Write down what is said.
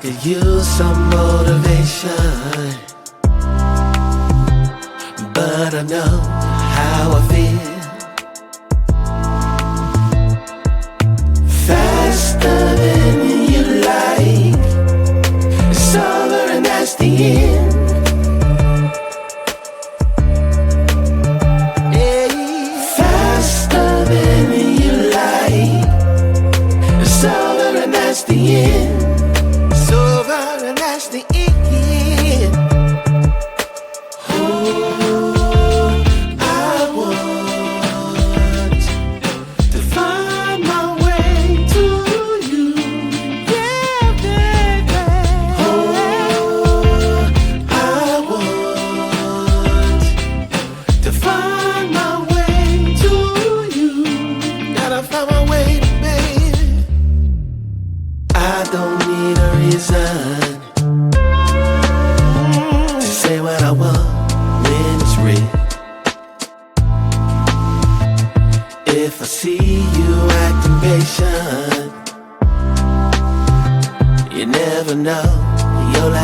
could use some motivation, but I know how I feel. Faster than you like, it's over and that's the end. Faster than you like, it's over and that's the end. It's over and that's the end. Oh, I want to find my way to you. Yeah, baby. Oh, I want to find my way to you. Gotta find my way, baby. I don't need a reason to say what I want when it's real. If I see you acting patient, you never know, you'll